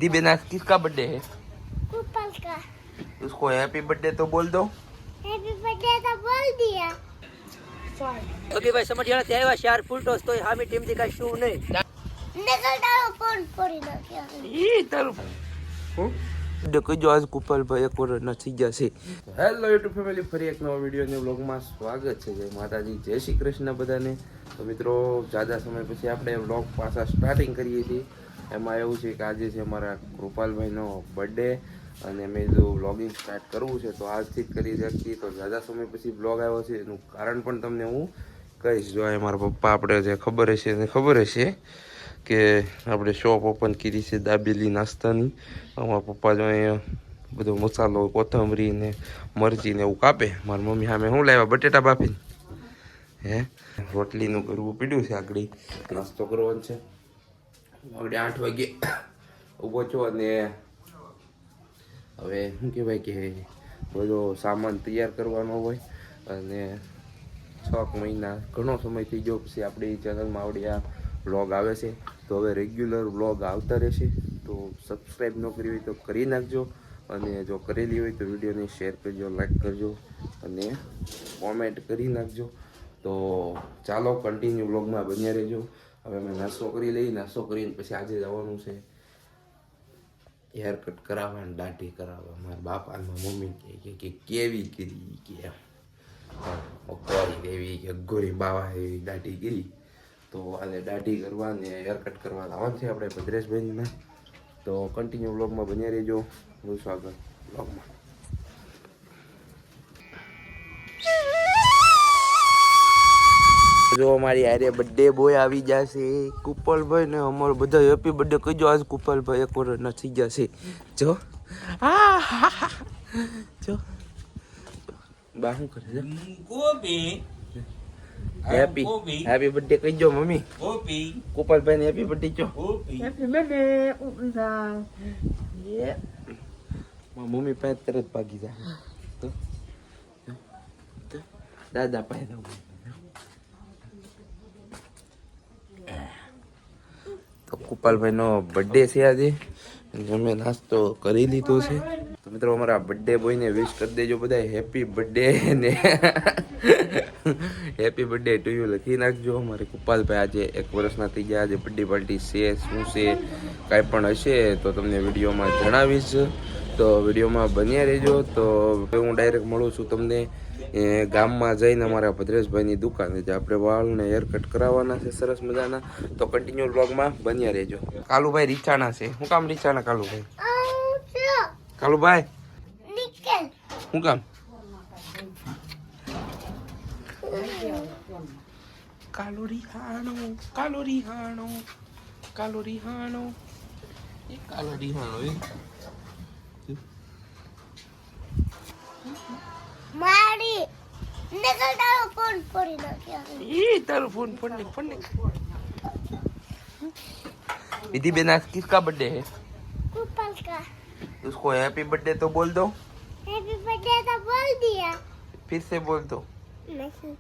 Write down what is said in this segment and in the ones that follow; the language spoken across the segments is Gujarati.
दीबेन आज किसका बर्थडे है? कुपल का। उसको हैप्पी बर्थडे तो बोल दो। हैप्पी बर्थडे तो बोल दिया। ओके भाई समझिया ત્યાં ચાર ફૂલ ટોસ તો હામી ટીમ થી કઈ શું નહીં निकल डालो फोन पड़ी ना क्या। ઈ તારું દેખો જો આજ કુપલ ભાઈ એક વર્ષ નથી જશે. હેલો યુટ્યુબ ફેમિલી, ફરી એક નવા વિડીયો અને વ્લોગમાં સ્વાગત છે. જય માતાજી, જય શ્રી કૃષ્ણ બધાને. તો મિત્રો, જાજા સમય પછી આપણે વ્લોગ પાછા સ્ટાર્ટિંગ કરીએ છીએ. એમાં એવું છે કે આજે છે અમારા કૃપાલભાઈનો બર્થડે અને મેં જો વ્લોગિંગ સ્ટાર્ટ કરવું છે તો આજથી જ કરી શકીએ. તો જાજા સમય પછી વ્લોગ આવ્યો છે, એનું કારણ પણ તમને હું કહીશ. જો મારા પપ્પા આપણે જે ખબર હશે કે આપણે શોપ ઓપન કરી છે દાબેલી નાસ્તાની. અમારા પપ્પા જો અહીંયા બધો મસાલો, કોથમરી ને મરચી ને એવું કાપે. મારી મમ્મી સામે શું લાવ્યા? બટેટા બાફીને. હે, રોટલીનું કરવું પીડ્યું છે. આગળ નાસ્તો કરવાનો છે. આગળ 8 વાગે ઊભો છો અને હવે શું કહેવાય કે બધો સામાન તૈયાર કરવાનો હોય. અને 6 મહિના ઘણો સમય થઈ ગયો પછી આપણી ચેનલમાં આવડી આ વ્લોગ આવે છે. તો હવે રેગ્યુલર વ્લોગ આવતા રહેશે. તો સબસ્ક્રાઈબ ન કરી હોય તો કરી નાખજો, અને જો કરેલી હોય તો વિડીયોને શેર કરજો, લાઈક કરજો અને કોમેન્ટ કરી નાખજો. તો ચાલો કન્ટિન્યુ વ્લોગમાં બન્યા રહેજો. હવે અમે નાસ્તો કરી લઈએ. નાસ્તો કરીને પછી આજે જવાનું છે હેર કટ કરાવવા અને દાઢી કરાવવા. મારા બાપા અને મારા મમ્મી કે કેવી કરી કે એવી કે ગોરી બાવા એવી દાઢી કરી. તો આજે દાઢી કરવા ને હેર કટ કરવા આવવાનું છે આપણે ભદ્રેશભાઈને. તો કન્ટિન્યુ વ્લોગમાં બન્યા રહેજો. બહુ સ્વાગત વ્લોગમાં. જો અમારી આરે બર્થડે બોય આવી જશે કુપલભાઈ ને. અમારો બધા હેપી બર્થડે કહીજો. આજ કુપલભાઈ એક વર્ષ ના થઈ જશે. જો જો બા શું કરે છે? હેપી બર્થડે કહીજો મમ્મી. કુપલભાઈ ને હેપી બર્થડે જો. હેપી બર્થડે કુપલભાઈ. મમ્મી પાસે તરત ભાગી જાય. તો દાદા પાસે તો કુપાલભાઈનો બર્થડે છે આજે. અમે નાસ્તો કરી લીધો છે. તો મિત્રો, અમારા બર્થડે બોયને વિશ કરી દેજો બધા. હેપી બર્થડે ને હેપી બર્થડે ટુ યુ લખી નાખજો. અમારે કુપાલભાઈ આજે 1 વર્ષના થઈ ગયા. આજે બર્થડે પાર્ટી છે, શું છે, કાંઈ પણ હશે તો તમને વિડીયોમાં જણાવીશ. તો વિડીયોમાં બન્યા રહેજો. તો હું ડાયરેક્ટ મળું છું તમને ગામમાં જઈને અમારા ભદ્રેશભાઈની દુકાને, જે આપણે વાળ ને હેર કટ કરાવવાના છે સરસ મજાના. તો કન્ટિન્યુ વ્લોગમાં બન્યા રહેજો. કાલુભાઈ રીચાણા છે. શું કામ રીચાણા કાલુભાઈ? કાલુભાઈ શું કામ? કાલોરી હાણો, કાલોરી હાણો, કાલોરી હાણો, એ કાલોરી હાણો એ મારી निकल डालो फोन पड़ी ना क्या। ये तारू फोन पढ़ने विधि बेन आज किसका बर्थडे है? कुपल का। उसको हैप्पी बर्थडे तो बोल दो। हैप्पी बर्थडे तो बोल दिया। फिर से बोल दो। नहीं।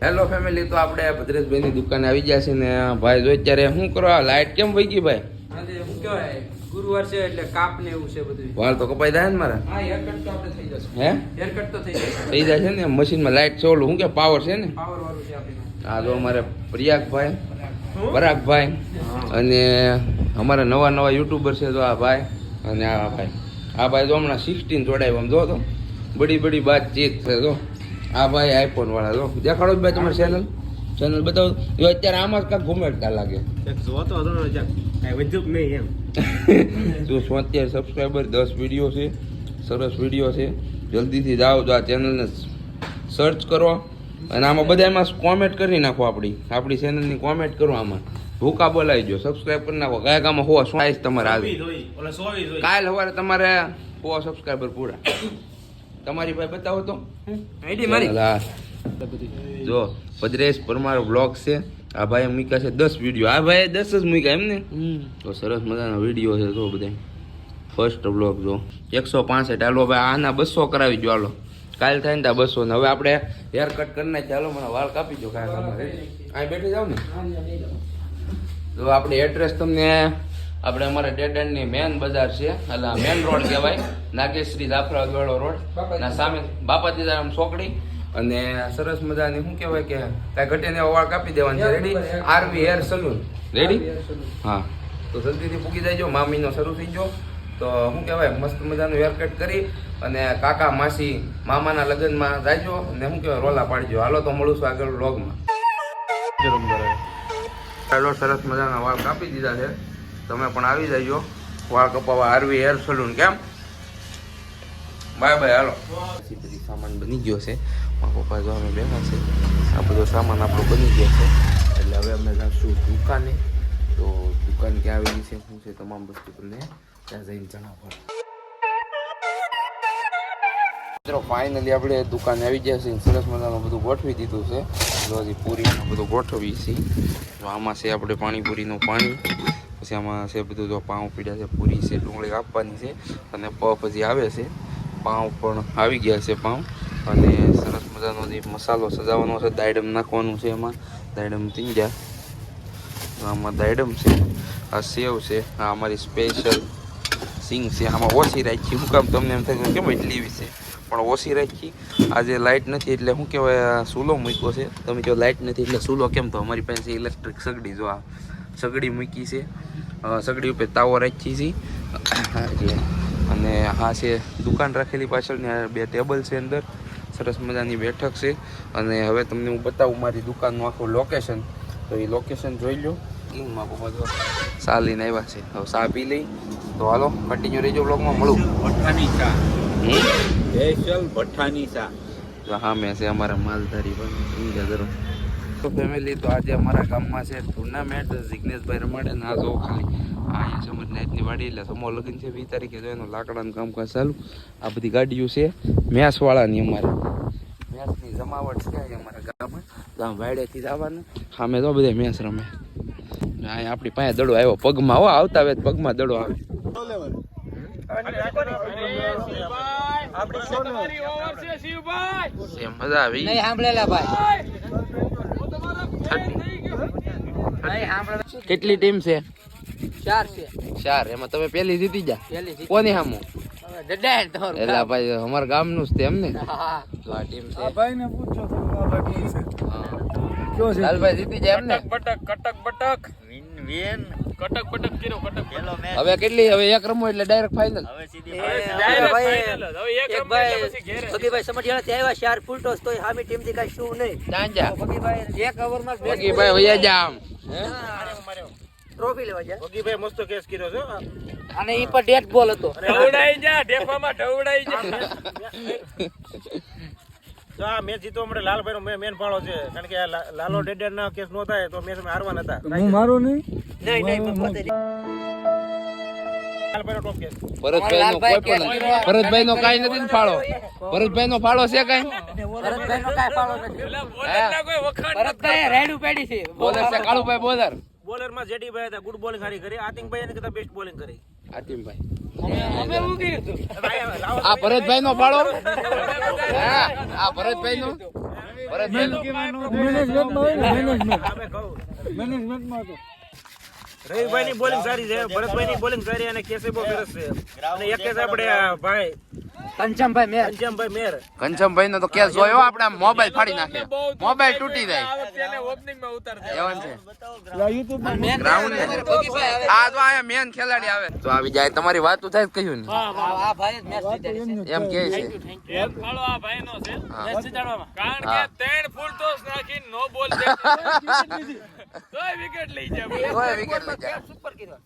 હેલો ફેમિલી, તો આપણે ભદ્રેશભાઈની દુકાને આવી ગયા છે ને ભાઈ જો અત્યારે શું કરવા લાઈટ કેમ વહી ગઈ ભાઈ? આજે શું કહેવાય ગુરુવાર છે એટલે કાપ ને એવું છે બધું. વાળ તો કપાઈ જાય ને મારા? હા, હેર કટ તો આપણે થઈ જશે. હે, હેર કટ તો થઈ જશે. થઈ જાય છે ને મશીનમાં લાઈટ છે. ઓલું શું કે પાવર છે ને, પાવર વાળું છે આપણે. આ જો અમારે પ્રિયાકભાઈ, પરાગભાઈ અને અમારા નવા યુટ્યુબર છે. જો આ ભાઈ અને આ ભાઈ. આ ભાઈ જો હમણાં 16 જોડાય. આમ જો તો બડી બડી બાતચીત છે. જો આ ભાઈ આઈફોન વાળા. જો દેખાડો ભાઈ તમારી ચેનલ બતાવો. જો અત્યારે આમાં જ કાંઈક ઘુમેડતા લાગે. જો 70 સબસ્ક્રાઈબર, 10 વિડીયો છે, સરસ વિડીયો છે. જલ્દીથી જાઓ, જો આ ચેનલને સર્ચ કરો અને આમાં બધામાં કોમેન્ટ કરી નાખો. આપણી ચેનલની કોમેન્ટ કરો. આમાં ભૂકા બોલાવી દો, સબસ્ક્રાઈબ કરી નાખો. કયા કામમાં હોવા શું આવીશ તમારે આવે કાલ સવારે તમારે 100 સબસ્ક્રાઈબર પૂરા. તમારી ભાઈ બતાવો તો આઈડી મારી. જો ભદ્રેશ પરમાર બ્લોગ છે. આ ભાઈ મૂક્યા છે 10 વિડીયો. આ ભાઈ 10 જ મૂક્યા એમ ને. તો સરસ મજાના વિડીયો છે. જો બધા ફર્સ્ટ બ્લોગ જો 165. હાલો ભાઈ આના 200 કરાવી દો. હાલો કાલ થાય ને ત્યાં 200. ને હવે આપણે હેર કટ કરી નાખીએ. હાલો મને વાળ કાપી દો. કાંઈ અહીં બેઠી જાવ ને. તો આપણે એડ્રેસ તમને આપણે અમારા ડેડ એન્ડની મેન બજાર છે, એટલે મેન રોડ કહેવાય, નાગેશ્રી જાફરાબાદ વાળો રોડ ના સામે બાપા તીજારામ ચોકડી. અને સરસ મજાની શું કહેવાય કે કાંઈ ઘટે ને વાળ કાપી દેવાની છે. Ready? RV hair salon. Ready? હા, તો જલ્દીથી પૂકી જાય. મામીનો શરૂ થઈ ગયો તો શું કહેવાય મસ્ત મજાનું હેર કટ કરી અને કાકા માસી મામાના લગ્નમાં જાયજો અને શું કહેવાય રોલા પાડજો. હાલો તો મળું છું આગળ વ્લોગમાં. ચાલો, સરસ મજાના વાળ કાપી દીધા છે, તમે પણ આવી જાયજો વાળ કપાવવા આરવી હેર સલૂન. કેમ? Bye bye. હાલો. બધી સામાન બની ગયો છે. મારા પપ્પા જો અમે બેઠા છે, આ બધો સામાન આપણો બની ગયો છે, એટલે હવે અમે જઈશું દુકાને. તો દુકાન ક્યાં આવેલી છે, શું છે, તમામ વસ્તુ તમને ત્યાં જઈને જણાવો. મિત્રો ફાઇનલી આપણે દુકાને આવી ગયા છે. સરસ મજાનું બધું ગોઠવી દીધું છે. જો હજી પૂરીનું બધું ગોઠવી છે. આમાં છે આપણે પાણીપુરીનું પાણી, પછી આમાં છે બધું જો પાઉં પીડ્યા છે, પૂરી છે, ડુંગળી કાપવાની છે અને પફ હજી આવે છે. પાઉં પણ આવી ગયા છે પાઉં. અને સરસ મજાનો જે મસાલો સજાવવાનો છે, દાયડમ નાખવાનું છે. એમાં દાયડમ તીંજા, આમાં દાયડમ છે, આ સેવ છે, આ અમારી સ્પેશિયલ સિંગ છે. આમાં ઓછી રાખી, શું કામ તમને એમ થાય કેમ એટલી વિશે, પણ ઓછી રાખી. આજે લાઇટ નથી એટલે શું કહેવાય સૂલો મૂક્યો છે. તમે જો લાઇટ નથી એટલે સૂલો કેમ, તો અમારી પાસે ઇલેક્ટ્રિક સગડી, જો આ સગડી મૂકી છે, સગડી ઉપર તાવો રાખી છે એટલે. અને હા છે દુકાન રાખેલી પાછળની, બે ટેબલ છે અંદર, સરસ મજાની બેઠક છે. અને હવે તમને હું બતાવું મારી દુકાનનું આખું લોકેશન. તો એ લોકેશન જોઈ લો. કિંગમાં પપ્પા જો ચા લઈને આવ્યા છે, હવે ચા પી લઈ. તો હાલો કન્ટિન્યુ રહેજો બ્લોગમાં. મળું. ભઠ્ઠાની ચા, સ્પેશિયલ ભઠ્ઠાની ચા. તો હા મેં છે અમારા માલધારી પણ તો ફેમિલી. તો આજે અમારા ગામમાં છે ટુર્નામેન્ટ, જિગ્નેશભાઈ રમાડે ને આ જો ખાલી અહીંયા છે અમારી નાઈટની વાડી, એટલે સમો લગન છે 20 તારીખે. જો એનું લાકડાનું કામકાજ ચાલુ. આ બધી ગાડીઓ છે મેસવાળાની, અમારે મેસની જમાવટ છે અમારા ગામમાં. ગામ વાડેથી જવાનું, સામે તો બધા મેસ રમે. અહીંયા આપણી પાસે દડો આવ્યો પગમાં, હો આવતા આવે પગમાં દડો આવે. મજા આવી. નહીં સાંભળેલા ભાઈ. કેટલી ટીમ છે? 4 છે. 4. એમાં તમે પેલી જીતી જા. પહેલી જીતી. કોની સામું? ડડાય તમારું. એલા ભાઈ અમારા ગામનું જ છે એમ ને. હા. તો આ ટીમ છે. ભાઈને પૂછો તો આ ભાઈ કોણ છે? કયો છે? લાલભાઈ જીતી જાય એમ ને. કટક બટક વિન કટક બટક કીરો કટક પેલો મેચ. હવે કેટલી? હવે એક રમો એટલે ડાયરેક્ટ ફાઇનલ. હવે સીધી એક ભાઈ ભગીભાઈ સમઢિયાળા થી આવ્યા, 4 ફૂલ ટોસ, તોય સામી ટીમ થી કઈ શું નહીં. તાંજા ભગીભાઈ 1 ઓવરમાં જ ભાઈ વયા જામ. ટ્રોફી લેવા ગયા. ભગીભાઈ મસ્ત કેસ કર્યો છે. અને ઈ પર ડેટ બોલ હતો. ઢવડાઈ જા ઢેફામાં ઢવડાઈ જા. તો આ મેચ જીતો આપણે લાલભાઈ નો મેન ફાળો છે, કારણ કે આ લાલો ડેડર ના કેસ નો થાય તો મેચ અમે હારવાના હતા. હું મારો નહીં નહીં લાલભાઈ નો ટોપ કેસ. ભરતભાઈ નો કાઈ નથી ને ફાળો. ભરતભાઈ નો ફાળો છે કઈ? ભરતભાઈ નો કાઈ ફાળો નથી. ભરતભાઈ રેડું પેડી છે. બોલર છે કાળુભાઈ બોલર. બોલર માં જેડીભાઈ હતા, ગુડ બોલિંગ સારી કરી. આતિંગભાઈ એની કરતા બેસ્ટ બોલિંગ કરી. આતિમભાઈ. અમે શું કર્યું હતું? આ ભરતભાઈ નો ફાળો. હા આ ભરતભાઈ નો. ભરતભાઈ નો રવિભાઈ ની બોલિંગ સારી છે, ભરતભાઈ ની બોલિંગ સારી અને કેસે બહુ સરસ છે. અને એક કેસ આપણે ભાઈ કંચમભાઈ મેર. કંચમભાઈ મેર. ઘનશ્યામભાઈ નો તો કેસ જોયો, આપણે મોબાઈલ ફાડી નાખે, મોબાઈલ તૂટી જાય એવન છે. ગ્રાઉન્ડ આ તો આયા મેન ખેલાડી આવે તો આવી જાય. તમારી વાત થાય કહ્યું ને આ ભાઈ જ મેચ જીતાડી છે. એમ કે છે. એક ફાળો આ ભાઈ નો છે મેચ જીતાડવામાં, કારણ હા. કે 3 ફૂલ ટોસ નાખી નો બોલ તોય વિકેટ લઈ જાય. તોય વિકેટ લઈ જાય. સુપર કર્યો.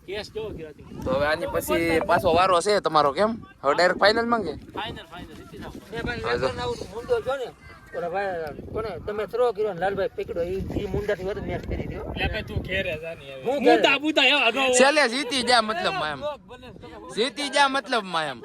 કેસ કેવો કર્યો હતી? તો હવે આની પછી પાછો વારો છે તમારો. કેમ હવે ડાયરેક્ટ ફાઇનલ માંગે? ફાઇનલ જીતી જાવ. એ ભાઈ લેફ્ટ આઉટ મુંડો જો ને ઓલા ભાઈ કોને તમે થ્રો કર્યો ને લાલભાઈ પકડ્યો, ઈ મુંડાથી વધુ મેચ કરી દ્યો. લે કે તું ઘેરે જાની હવે. હું મુંડા બુડા એવા નો છેલ્લે જીતી જા મતલબમાં એમ. જીતી જા મતલબમાં એમ.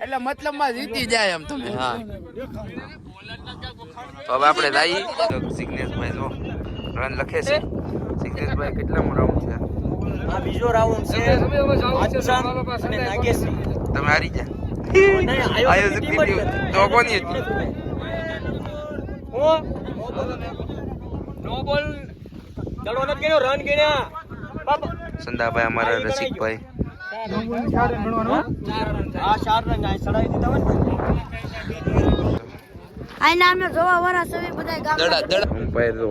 એટલે મતલબમાં જીતી જાય એમ તમે. હા તો હવે આપણે જઈએ. સિગ્નેશભાઈ જો રન લખે છે. સિગ્નેશભાઈ કેટલામો રાઉન્ડ છે? આ બીજો રાઉન્ડ છે. આચુસાન અને નાગેશ્રી. તમે હારી ગયા. નહીં આયો ટીમ તો કોની હતી? નો બોલ દડો નથી કર્યો, રન ગણ્યા. સંદાભાઈ અમારા રસિકભાઈ. આના અમે જોવા વાળા સવે બધા ગામ અમ્પાયર તો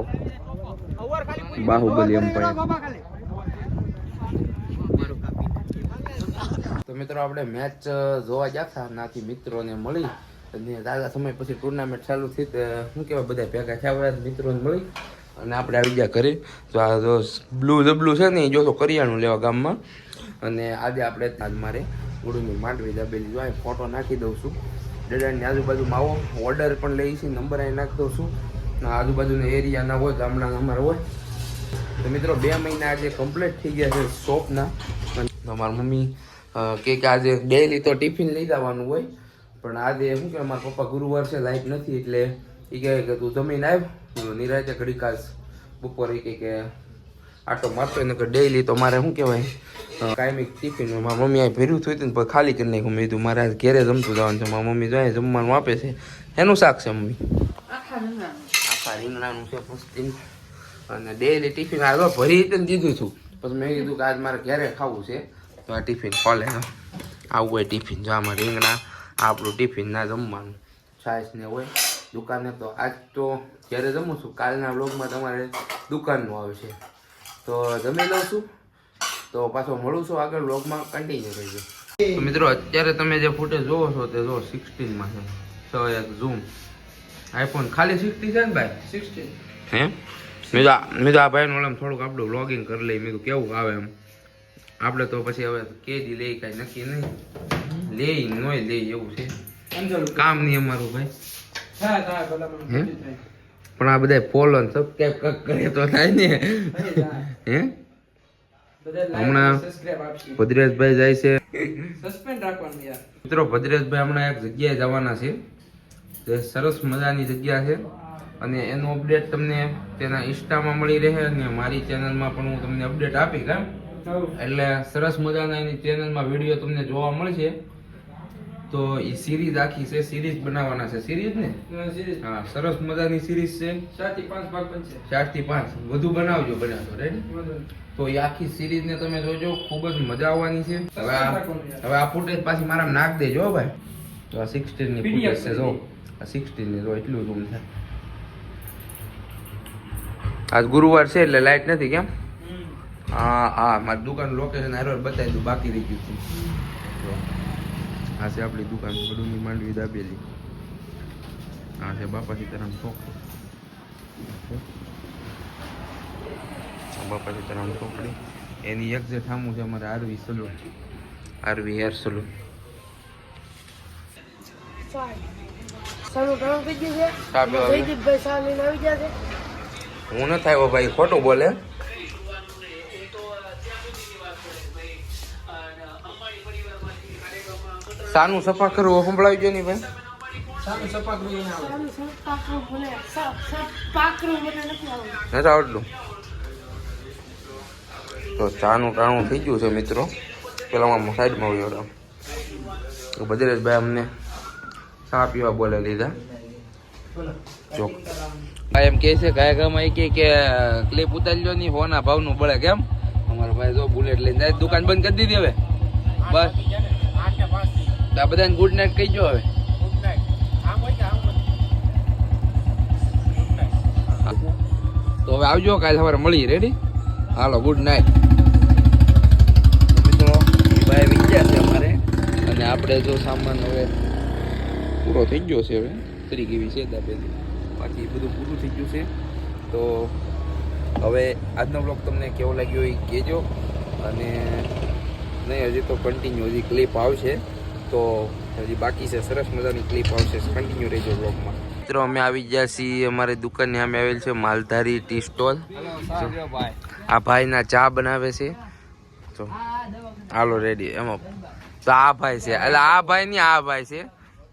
બાહુબલી અમ્પાયર. તો મિત્રો આપણે મેચ જોવા ગયા હતા નાથી મિત્રોને મળી અને દાદા સમય પછી ટુર્નામેન્ટ ચાલુ થઈ તો શું કહેવાય બધા ભેગા થયા મિત્રોને મળી અને આપણે આવી ગયા ઘરે. તો આ જો બ્લુ જબલું છે ને એ જો તો કરિયાણું લેવા ગામમાં. અને આજે આપણે આજ મારે ગુડુની માંડવી દાબેલી જો ફોટો નાખી દઉં છું. ડેડાની આજુબાજુમાં આવો ઓર્ડર પણ લઈ છે, નંબર અહીં નાખી દઉં છું. આજુબાજુના એરિયા ના હોય ગામડા અમારા હોય. તો મિત્રો 2 મહિના આજે કમ્પ્લીટ થઈ ગયા છે શોપના. તો મારી મમ્મી કે આજે ડેઈલી તો ટિફિન લઈ જવાનું હોય, પણ આજે શું કે મારા પપ્પા ગુરુવાર છે લાઈટ નથી એટલે એ કહે કે તું જમીને આવ નિરાતે ઘડી કાશ બપોરે કે આટો મારતો ને ડેઈલી તો મારે શું કહેવાય કાયમી ટિફિન મારા મમ્મી અહીં ભેર્યું થયું હતું ને ખાલી કરી નાખ્યું. મેં કીધું મારે ઘેરે જમતું જવાનું છે. મારા મમ્મી જોઈએ જમવાનું આપે છે. એનું શાક છે મમ્મી? આખા રીંગણાનું છે પસ્તી. અને ડેઈલી ટિફિન આ ભરી દીધું છું. પછી મેં કીધું કે આજ મારે ઘેરે ખાવું છે તો આ ટિફિન ખોલે આવું હોય ટિફિન. જો આમાં રીંગણા આપણું ટિફિન ના જમવાનું છાશ ને હોય દુકાને. તો આજ તો ઘરે જમું છું. કાલના વ્લોગમાં તમારે દુકાનનું આવશે તો જમી લઉં છું. તો પાછો મળું છું આગળ વ્લોગમાં કન્ટિન્યુ રહેજો. તો મિત્રો અત્યારે તમે જે ફૂટેજ જોવો છો તે જો 16માં છે. 6x ઝૂમ આઈફોન ખાલી 60 છે ને ભાઈ? 16 હે? મેં તો આ ભાઈનું ઓલામાં થોડુંક આપણું વ્લોગિંગ કરી લઈ. મેં તો કેવું આવે એમ આપણે તો પછી હવે કેદી લે કાંઈ નક્કી નહીં. લે નોય લે એવું છે કામ નહીં અમારું ભાઈ. હે પણ આ બધા ફોલો સબસ્ક્રાઇબ કરે તો થાય ને. હે હમણાં ભદ્રેશભાઈ જાય છે મિત્રો. ભદ્રેશભાઈ હમણાં એક જગ્યાએ જવાના છે. તે સરસ મજાની જગ્યા છે અને એનું અપડેટ તમને તેના ઇન્સ્ટામાં મળી રહે અને મારી ચેનલમાં પણ હું તમને અપડેટ આપી કામ. એટલે સરસ મજાના એની ચેનલમાં વિડીયો તમને જોવા મળશે. તો એ સિરીઝ આખી છે, સિરીઝ બનાવવાના છે. સિરીઝ ને હા સરસ મજાની સિરીઝ છે. 4 થી 5 ભાગ બનશે. 4 થી 5 વધુ બનાવજો બનાવજો રેડી. તો એ આખી સિરીઝ ને તમે જોજો, ખૂબ જ મજા આવવાની છે. હવે આ ફૂટેજ પાછી મારા નાખ દેજો ભાઈ. તો આ 16 ની ફૂટેજ છે જો. આ 16 ની જો એટલું ઝૂમ છે. આજ ગુરુવાર છે એટલે લાઈટ નથી કેમ? હા મારી દુકાન લોકેશન હારો બતાવી દઉં, બાકી રહી ગયું હતું. આ છે આપણી દુકાન ગુડુની માંડવી દાબેલી. આ છે બાપા સીતારામ ચોકડી. બાપા સીતારામ ચોકડી એની એક્ઝેક્ટ સામું છે અમારે RV salon, RV hair salon. હું ન થાય ભાઈ ખોટું બોલે. સાનું સફા કરવું સંભળાવી ગયો નહીં ભાઈ. નથી આવડતું. તો ચાનું ટાણું થઈ ગયું છે મિત્રો. પેલામાં સાઈડમાં આવ્યો તો ભદ્રેશભાઈ અમને ચા પીવા બોલે લીધા. ચોક એમ કે છે કયા ગામમાં કે ક્લિપ ઉતારી નહીં હોના ભાવનું બળે કેમ? અમારો ભાઈ જો બુલેટ લઈને જાય. દુકાન બંધ કરી દીધી હવે બસ. આ બધાને ગુડ નાઇટ કહીજો હવે. તો હવે આવજો કાલે સવારે મળી. રેડી? હાલો ગુડ નાઇટ. મિત્રો ભાઈ વિચાર છે અમારે અને આપણે જો સામાન હવે પૂરો થઈ ગયો છે. હવે તરીકે એવી છે દાબેલી બાકી બધું પૂરું થઈ ગયું છે. તો હવે આજનો બ્લોગ તમને કેવો લાગ્યો એ કહેજો. અને નહીં હજી તો કન્ટિન્યુ હજી ક્લિપ આવશે. તો હજી બાકી છે, સરસ મજાની ક્લિપ આવશે. કન્ટિન્યુ રહેજો બ્લોગમાં. મિત્રો અમે આવી ગયા છીએ અમારી દુકાનની સામે આવેલ છે માલધારી ટી સ્ટોલ. આ ભાઈના ચા બનાવે છે. તો હાલો રેડી. એમાં તો આ ભાઈ છે એટલે આ ભાઈ ની આ ભાઈ છે.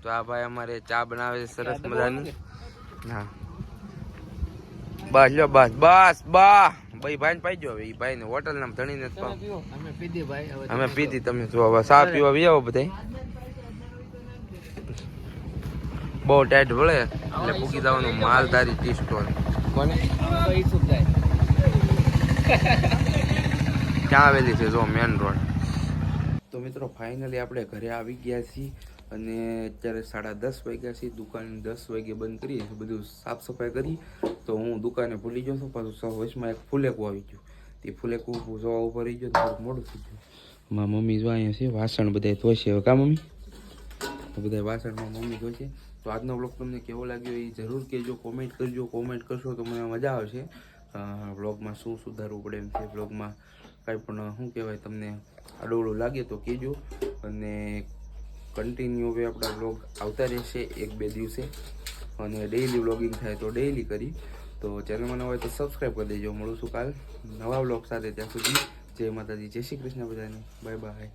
તો આ ભાઈ અમારે ચા બનાવે છે સરસ મજાની. હા બસ લો બસ બસ બા ભાઈ ભાઈ પાઈ ગયો. હવે એ ભાઈ ને હોટલ નામ ધણીને અમે પીધી. તમે જો હવે ચા પીવા બી આવો બધા. બહુ ટાઈટ વળે એટલે પૂકી જવાનું માલધારી ટી સ્ટોલ. ક્યાં આવેલી છે જો મેન રોડ. તો મિત્રો ફાઇનલી આપણે ઘરે આવી ગયા છીએ અને અત્યારે 10:30 વાગ્યા છે. દુકાન 10 વાગે બંધ કરીએ છીએ, બધું સાફ સફાઈ કરી. તો હું દુકાને ભૂલી ગયો છું, પાછું વચમાં એક ફૂલેકું આવી ગયું. તે ફૂલેકું જોવા ઉપર રહી ગયો તો મોડું થઈ ગયું. મારા મમ્મી જો અહીંયા છે, વાસણ બધા ધોશે હવે. કા મમ્મી? બધા વાસણમાં મમ્મી ધોશે. તો આજનો બ્લોગ તમને કેવો લાગ્યો એ જરૂર કહેજો, કોમેન્ટ કરજો. કોમેન્ટ કરશો તો મને મજા આવશે. બ્લોગમાં શું સુધારવું પડે એમ છે. બ્લોગમાં કાંઈ પણ શું કહેવાય તમને આડોળું લાગે તો કહેજો. અને કન્ટિન્યુ હવે આપણા બ્લોગ આવતા રહેશે 1-2 દિવસે. અને ડેઈલી બ્લોગિંગ થાય તો ડેઈલી કરી. તો ચેનલમાં નવા હોય તો સબસ્ક્રાઈબ કરી દેજો. મળું છું કાલ નવા બ્લોગ સાથે. ત્યાં સુધી જય માતાજી, જય શ્રી કૃષ્ણ બધાને. Bye bye.